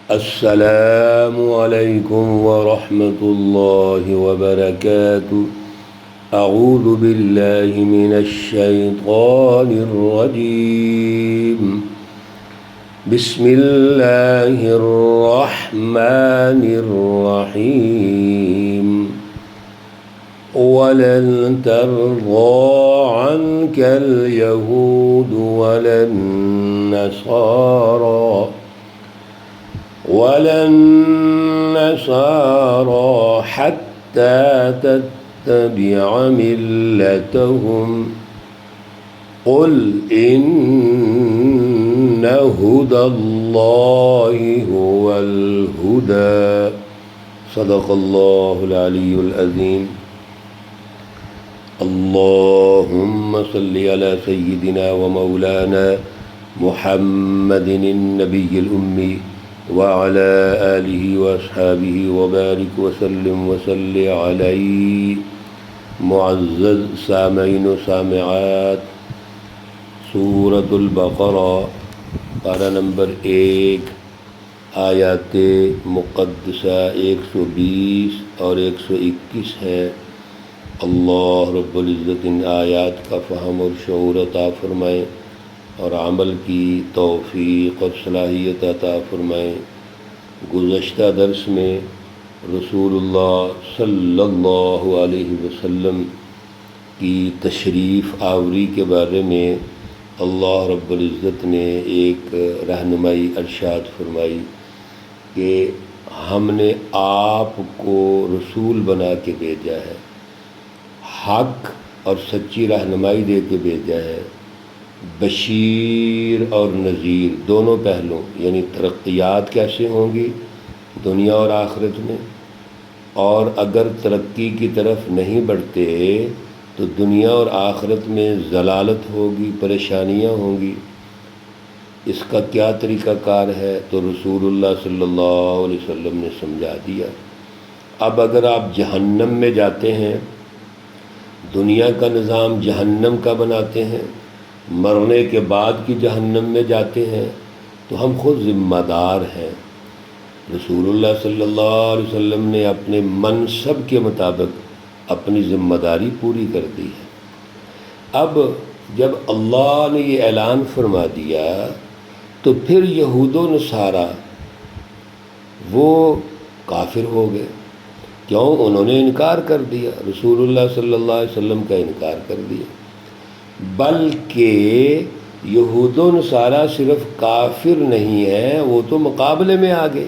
السلام علیکم ورحمۃ اللہ وبرکاتہ۔ اعوذ باللہ من الشیطان الرجیم، بسم اللہ الرحمن الرحیم۔ وَلَن تَرْضَىٰ عَنكَ الْيَهُودُ وَلَا النَّصَارَىٰ حَتَّىٰ تَتَّبِعَ مِلَّتَهُمْ، قُلْ إِنَّ هُدَى اللَّهِ هُوَ الْهُدَىٰ۔ صدق اللہ العلی العظیم۔ اللہم صلی علی سیدنا و مولانا محمد النبی الأمی وعلى آلہ واصحابہ وبارک وسلم وصلی علیہ۔ معزز سامعین و سامعات، سورۃ البقرہ پارہ نمبر 1، آیات مقدسہ 120 اور 121 ہے۔ اللہ رب العزت ان آیات کا فہم اور شعور عطا فرمائیں اور عمل کی توفیق اور صلاحیت عطا فرمائیں۔ گزشتہ درس میں رسول اللہ صلی اللہ علیہ وسلم کی تشریف آوری کے بارے میں اللہ رب العزت نے ایک رہنمائی ارشاد فرمائی کہ ہم نے آپ کو رسول بنا کے بھیجا ہے، حق اور سچی رہنمائی دے کے بھیجا ہے، بشیر اور نذیر دونوں پہلو، یعنی ترقیات کیسے ہوں گی دنیا اور آخرت میں، اور اگر ترقی کی طرف نہیں بڑھتے تو دنیا اور آخرت میں ضلالت ہوگی، پریشانیاں ہوں گی۔ اس کا کیا طریقہ کار ہے تو رسول اللہ صلی اللہ علیہ وسلم نے سمجھا دیا۔ اب اگر آپ جہنم میں جاتے ہیں، دنیا کا نظام جہنم کا بناتے ہیں، مرنے کے بعد کی جہنم میں جاتے ہیں، تو ہم خود ذمہ دار ہیں۔ رسول اللہ صلی اللہ علیہ وسلم نے اپنے منصب کے مطابق اپنی ذمہ داری پوری کر دی ہے۔ اب جب اللہ نے یہ اعلان فرما دیا تو پھر یہود و نصارہ وہ کافر ہو گئے۔ کیوں؟ انہوں نے انکار کر دیا، رسول اللہ صلی اللہ علیہ وسلم کا انکار کر دیا۔ بلکہ یہود و نصارہ صرف کافر نہیں ہیں، وہ تو مقابلے میں آ گئے۔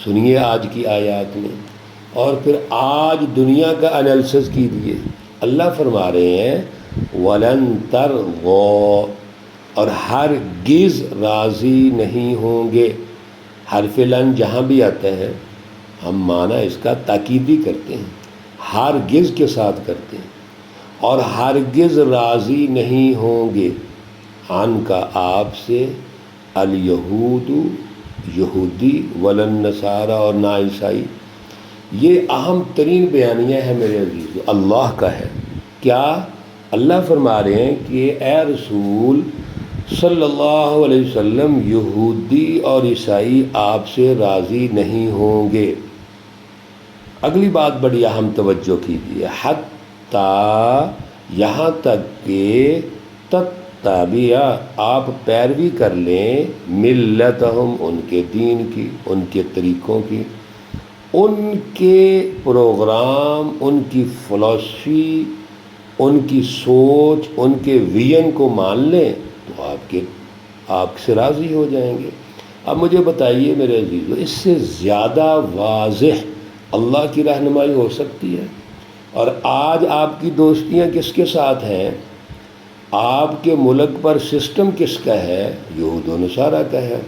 سنیے آج کی آیات میں، اور پھر آج دنیا کا انالیسس کیجیے۔ اللہ فرما رہے ہیں وَلَن تَرْضَىٰ، اور ہرگز راضی نہیں ہوں گے۔ حرف لن جہاں بھی آتا ہے ہم معنی اس کا تاکیدی کرتے ہیں، ہرگز کے ساتھ کرتے ہیں، اور ہرگز راضی نہیں ہوں گے عن کا آپ سے، الیہود یہودی، ولن نصارہ اور نہ عیسائی۔ یہ اہم ترین بیانیہ ہے میرے عزیزو، اللہ کا ہے۔ کیا؟ اللہ فرما رہے ہیں کہ اے رسول صلی اللہ علیہ وسلم، یہودی اور عیسائی آپ سے راضی نہیں ہوں گے۔ اگلی بات بڑی اہم توجہ کیجیے، حتیٰ یہاں تک کہ تتبع آپ پیروی کر لیں، ملتہم ان کے دین کی، ان کے طریقوں کی، ان کے پروگرام، ان کی فلسفی، ان کی سوچ، ان کے ویژن کو مان لیں تو آپ سے راضی ہو جائیں گے۔ اب مجھے بتائیے میرے عزیزو، اس سے زیادہ واضح اللہ کی رہنمائی ہو سکتی ہے؟ اور آج آپ کی دوستیاں کس کے ساتھ ہیں؟ آپ کے ملک پر سسٹم کس کا ہے؟ یہود و نصارہ کا ہے۔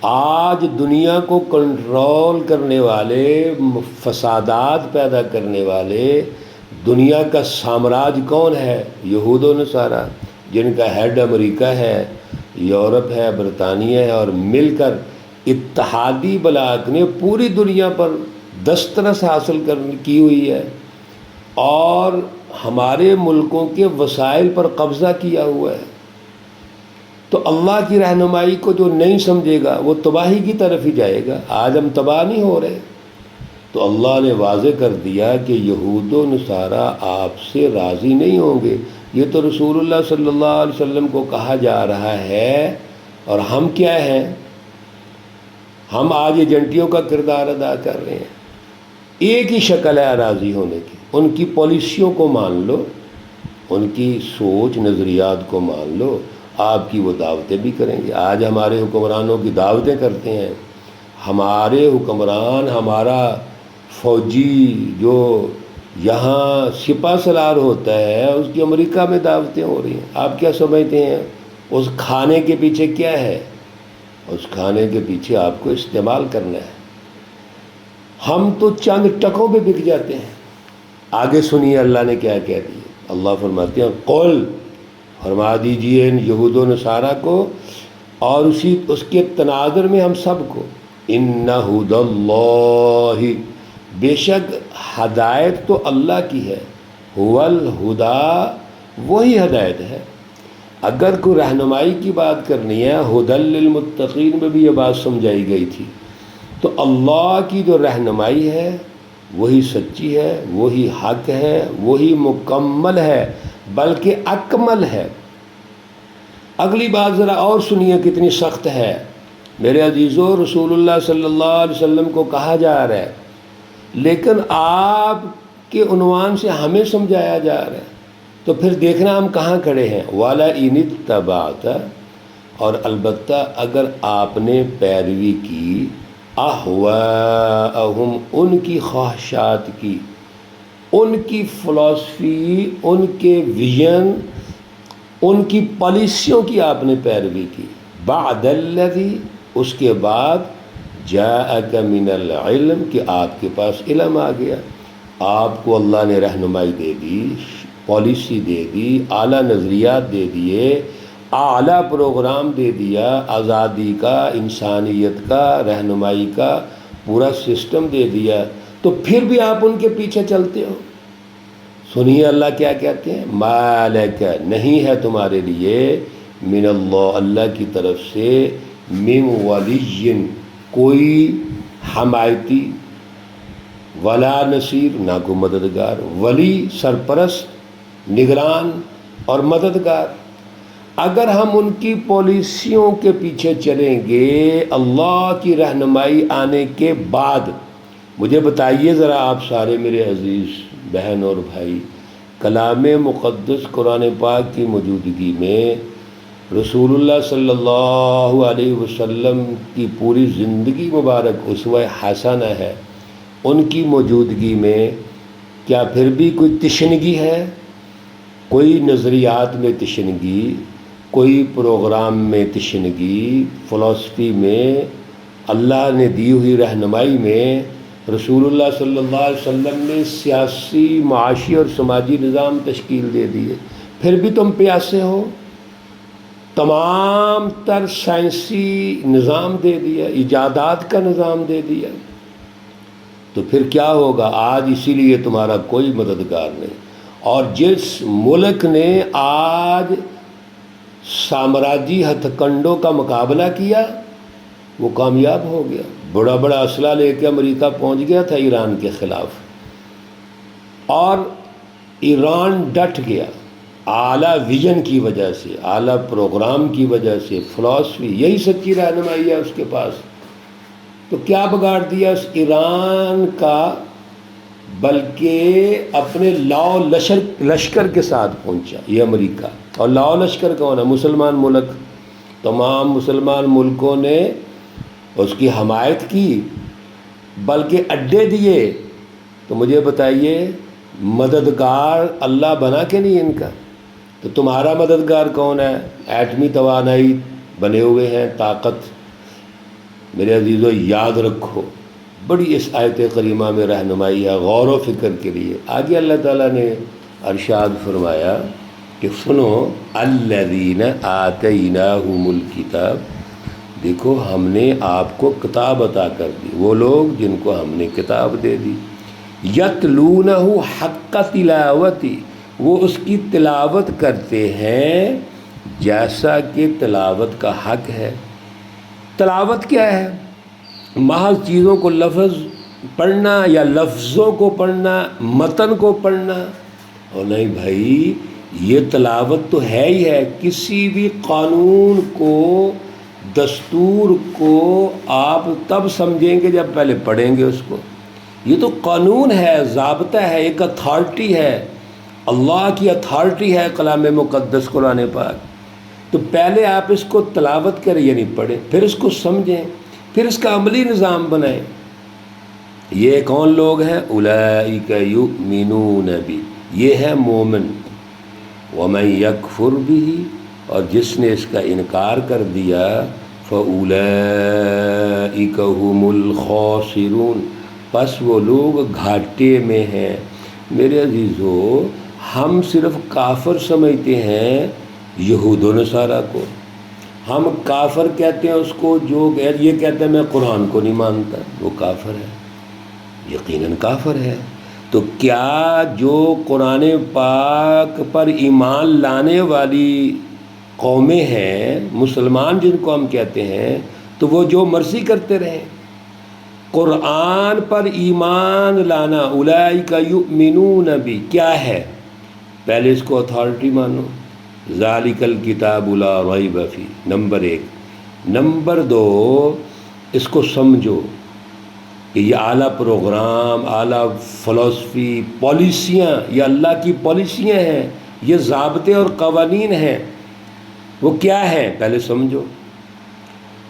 آج دنیا کو کنٹرول کرنے والے، فسادات پیدا کرنے والے، دنیا کا سامراج کون ہے؟ یہود و نصارہ، جن کا ہیڈ امریکہ ہے، یورپ ہے، برطانیہ ہے، اور مل کر اتحادی بلاک نے پوری دنیا پر دسترس حاصل کی ہوئی ہے، اور ہمارے ملکوں کے وسائل پر قبضہ کیا ہوا ہے۔ تو اللہ کی رہنمائی کو جو نہیں سمجھے گا وہ تباہی کی طرف ہی جائے گا۔ آج ہم تباہ نہیں ہو رہے، تو اللہ نے واضح کر دیا کہ یہود و نصارہ آپ سے راضی نہیں ہوں گے۔ یہ تو رسول اللہ صلی اللہ علیہ وسلم کو کہا جا رہا ہے، اور ہم کیا ہیں؟ ہم آج ایجنٹیوں کا کردار ادا کر رہے ہیں۔ ایک ہی شکل ہے راضی ہونے کی، ان کی پالیسیوں کو مان لو، ان کی سوچ نظریات کو مان لو، آپ کی وہ دعوتیں بھی کریں گے۔ آج ہمارے حکمرانوں کی دعوتیں کرتے ہیں، ہمارے حکمران، ہمارا فوجی جو یہاں سپہ سالار ہوتا ہے، اس کی امریکہ میں دعوتیں ہو رہی ہیں۔ آپ کیا سمجھتے ہیں اس کھانے کے پیچھے کیا ہے؟ اس کھانے کے پیچھے آپ کو استعمال کرنا ہے۔ ہم تو چند ٹکوں پہ بک جاتے ہیں۔ آگے سنیے اللہ نے کیا کہہ دیا۔ اللہ فرماتے ہیں قل، فرما دیجئے ان یہود و نصارہ کو اور اس کے تناظر میں ہم سب کو، ان ھدی اللہ، بے شک ہدایت تو اللہ کی ہے، ھو الھدی، وہی ہدایت ہے۔ اگر کوئی رہنمائی کی بات کرنی ہے، ھدی للمتقین میں بھی یہ بات سمجھائی گئی تھی، تو اللہ کی جو رہنمائی ہے وہی سچی ہے، وہی حق ہے، وہی مکمل ہے، بلکہ اکمل ہے۔ اگلی بات ذرا اور سنیے کتنی سخت ہے میرے عزیزو۔ رسول اللہ صلی اللہ علیہ وسلم کو کہا جا رہا ہے، لیکن آپ کے عنوان سے ہمیں سمجھایا جا رہا ہے، تو پھر دیکھنا ہم کہاں کھڑے ہیں۔ وَلَئِنِ اتَّبَعْتَ، اور البتہ اگر آپ نے پیروی کی، اہواءہم، ان کی خواہشات کی، ان کی فلسفی، ان کے ویژن، ان کی پالیسیوں کی آپ نے پیروی کی، بعد الذی، اس کے بعد، جاءک من العلم، کہ آپ کے پاس علم آ گیا، آپ کو اللہ نے رہنمائی دے دی، پالیسی دے دی، اعلیٰ نظریات دے دیے، اعلیٰ پروگرام دے دیا، آزادی کا، انسانیت کا، رہنمائی کا پورا سسٹم دے دیا، تو پھر بھی آپ ان کے پیچھے چلتے ہو۔ سنیے اللہ کیا کہتے ہیں، ما لک، نہیں ہے تمہارے لیے، من اللہ، اللہ کی طرف سے، من ولی، کوئی حمایتی، ولا نصیر، نہ کوئی مددگار۔ ولی سرپرست، نگران اور مددگار۔ اگر ہم ان کی پالیسیوں کے پیچھے چلیں گے اللہ کی رہنمائی آنے کے بعد، مجھے بتائیے ذرا آپ سارے میرے عزیز بہن اور بھائی، کلام مقدس قرآن پاک کی موجودگی میں رسول اللہ صلی اللہ علیہ وسلم کی پوری زندگی مبارک اسوہ حسنہ ہے، ان کی موجودگی میں کیا پھر بھی کوئی تشنگی ہے؟ کوئی نظریات میں تشنگی، کوئی پروگرام میں تشنگی، فلسفی میں، اللہ نے دی ہوئی رہنمائی میں، رسول اللہ صلی اللہ علیہ وسلم نے سیاسی، معاشی اور سماجی نظام تشکیل دے دیے، پھر بھی تم پیاسے ہو؟ تمام تر سائنسی نظام دے دیا، ایجادات کا نظام دے دیا، تو پھر کیا ہوگا؟ آج اسی لیے تمہارا کوئی مددگار نہیں۔ اور جس ملک نے آج سامراجی ہتھ کنڈوں کا مقابلہ کیا وہ کامیاب ہو گیا، بڑا بڑا اسلحہ لے کے امریکہ پہنچ گیا تھا ایران کے خلاف، اور ایران ڈٹ گیا اعلیٰ ویژن کی وجہ سے، اعلیٰ پروگرام کی وجہ سے، فلسفی، یہی سچی رہنمائی ہے اس کے پاس۔ تو کیا بگاڑ دیا اس ایران کا؟ بلکہ اپنے لاؤ لشکر کے ساتھ پہنچا یہ امریکہ، اور لاؤ لشکر کون ہے؟ مسلمان ملک۔ تمام مسلمان ملکوں نے اس کی حمایت کی، بلکہ اڈے دیے۔ تو مجھے بتائیے، مددگار اللہ بنا کے نہیں ان کا؟ تو تمہارا مددگار کون ہے؟ ایٹمی توانائی بنے ہوئے ہیں، طاقت۔ میرے عزیزو یاد رکھو، بڑی اس آیت کریمہ میں رہنمائی ہے غور و فکر کے لیے۔ آگے اللہ تعالیٰ نے ارشاد فرمایا کہ سنو، الذین آتیناہم الکتاب، دیکھو ہم نے آپ کو کتاب عطا کر دی، وہ لوگ جن کو ہم نے کتاب دے دی، یتلونہ حق تلاوتی، وہ اس کی تلاوت کرتے ہیں جیسا کہ تلاوت کا حق ہے۔ تلاوت کیا ہے؟ محض چیزوں کو لفظ پڑھنا یا لفظوں کو پڑھنا، متن کو پڑھنا؟ اور نہیں بھائی، یہ تلاوت تو ہے ہی ہے۔ کسی بھی قانون کو، دستور کو آپ تب سمجھیں گے جب پہلے پڑھیں گے اس کو۔ یہ تو قانون ہے، ضابطہ ہے، ایک اتھارٹی ہے، اللہ کی اتھارٹی ہے کلام مقدس قرآن پاک۔ تو پہلے آپ اس کو تلاوت کریں، یعنی پڑھیں، پھر اس کو سمجھیں، پھر اس کا عملی نظام بنائیں۔ یہ کون لوگ ہیں؟ اولئک یؤمنون بہ، یہ ہے مومن۔ ومن یکفر بہ، اور جس نے اس کا انکار کر دیا، فاولئک هم الخاسرون، پس وہ لوگ گھاٹے میں ہیں۔ میرے عزیزو، ہم صرف کافر سمجھتے ہیں یہود و نصارہ کو۔ ہم کافر کہتے ہیں اس کو جو یہ کہتا ہے میں قرآن کو نہیں مانتا، وہ کافر ہے، یقیناً کافر ہے۔ تو کیا جو قرآن پاک پر ایمان لانے والی قومیں ہیں، مسلمان جن کو ہم کہتے ہیں، تو وہ جو مرضی کرتے رہیں؟ قرآن پر ایمان لانا، اولئک یؤمنون بہ، کیا ہے؟ پہلے اس کو اتھارٹی مانو، ذالک الکتاب لا ریب فیہ، نمبر 1۔ نمبر 2، اس کو سمجھو کہ یہ اعلیٰ پروگرام، اعلیٰ فلسفی، پالیسیاں، یہ اللہ کی پالیسیاں ہیں، یہ ضابطے اور قوانین ہیں۔ وہ کیا ہے؟ پہلے سمجھو۔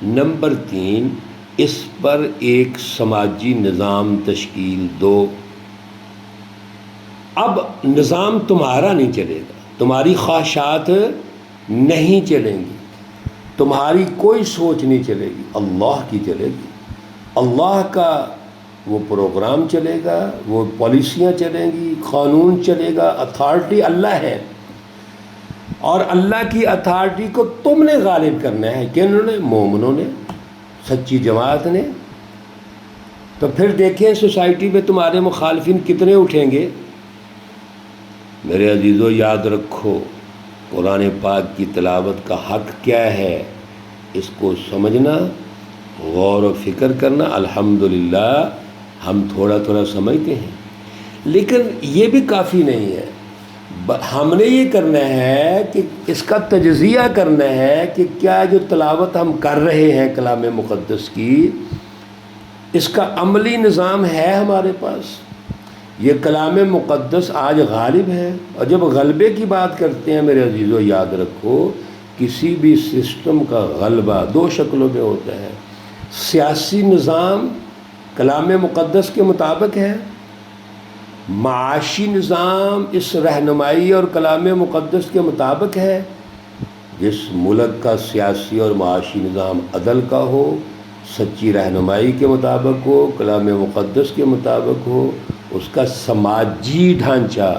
نمبر 3، اس پر ایک سماجی نظام تشکیل دو۔ اب نظام تمہارا نہیں چلے گا، تمہاری خواہشات نہیں چلیں گی، تمہاری کوئی سوچ نہیں چلے گی، اللہ کی چلے گی۔ اللہ کا وہ پروگرام چلے گا، وہ پالیسیاں چلیں گی، قانون چلے گا، اتھارٹی اللہ ہے۔ اور اللہ کی اتھارٹی کو تم نے غالب کرنا ہے، کنہوں نے؟ مومنوں نے، سچی جماعت نے۔ تو پھر دیکھیں سوسائٹی میں تمہارے مخالفین کتنے اٹھیں گے۔ میرے عزیزو، یاد رکھو، قرآن پاک کی تلاوت کا حق کیا ہے، اس کو سمجھنا، غور و فکر کرنا۔ الحمدللہ ہم تھوڑا تھوڑا سمجھتے ہیں، لیکن یہ بھی کافی نہیں ہے۔ ہم نے یہ کرنا ہے کہ اس کا تجزیہ کرنا ہے کہ کیا جو تلاوت ہم کر رہے ہیں کلام مقدس کی، اس کا عملی نظام ہے ہمارے پاس۔ یہ کلام مقدس آج غالب ہے، اور جب غلبے کی بات کرتے ہیں میرے عزیزو، یاد رکھو کسی بھی سسٹم کا غلبہ 2 شکلوں میں ہوتا ہے۔ سیاسی نظام کلام مقدس کے مطابق ہے، معاشی نظام اس رہنمائی اور کلام مقدس کے مطابق ہے۔ جس ملک کا سیاسی اور معاشی نظام عدل کا ہو، سچی رہنمائی کے مطابق ہو، کلام مقدس کے مطابق ہو، اس کا سماجی ڈھانچہ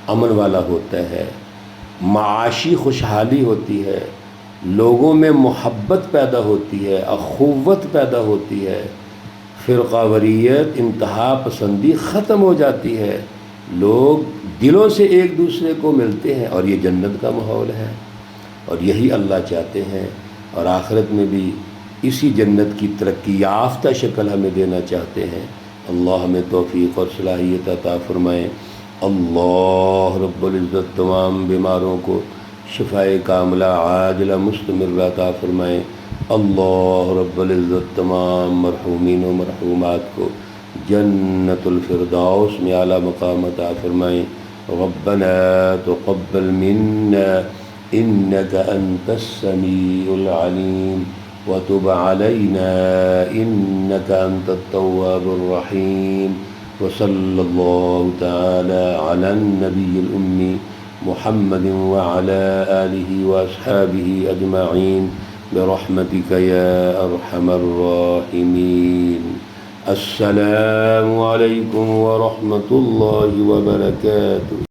امن والا ہوتا ہے، معاشی خوشحالی ہوتی ہے، لوگوں میں محبت پیدا ہوتی ہے، اخوت پیدا ہوتی ہے، فرقہ واریت، انتہا پسندی ختم ہو جاتی ہے، لوگ دلوں سے ایک دوسرے کو ملتے ہیں، اور یہ جنت کا ماحول ہے، اور یہی اللہ چاہتے ہیں، اور آخرت میں بھی اسی جنت کی ترقی یافتہ شکل ہمیں دینا چاہتے ہیں۔ اللہ ہمیں توفیق اور صلاحیت عطا فرمائیں۔ اللہ رب العزت تمام بیماروں کو شفائے کاملہ عاجلہ مستمرہ عطا فرمائیں۔ اللہ رب العزت تمام مرحومین و مرحومات کو جنت الفردوس میں اعلیٰ مقام عطا فرمائیں۔ ربنا تقبل منا انك انت السميع العليم وتب علينا انك انت التواب الرحيم وصلى الله تعالى على النبي الأمي محمد وعلى آله وأصحابه أجمعين برحمتك يا أرحم الراحمين۔ السلام عليكم ورحمة الله وبركاته۔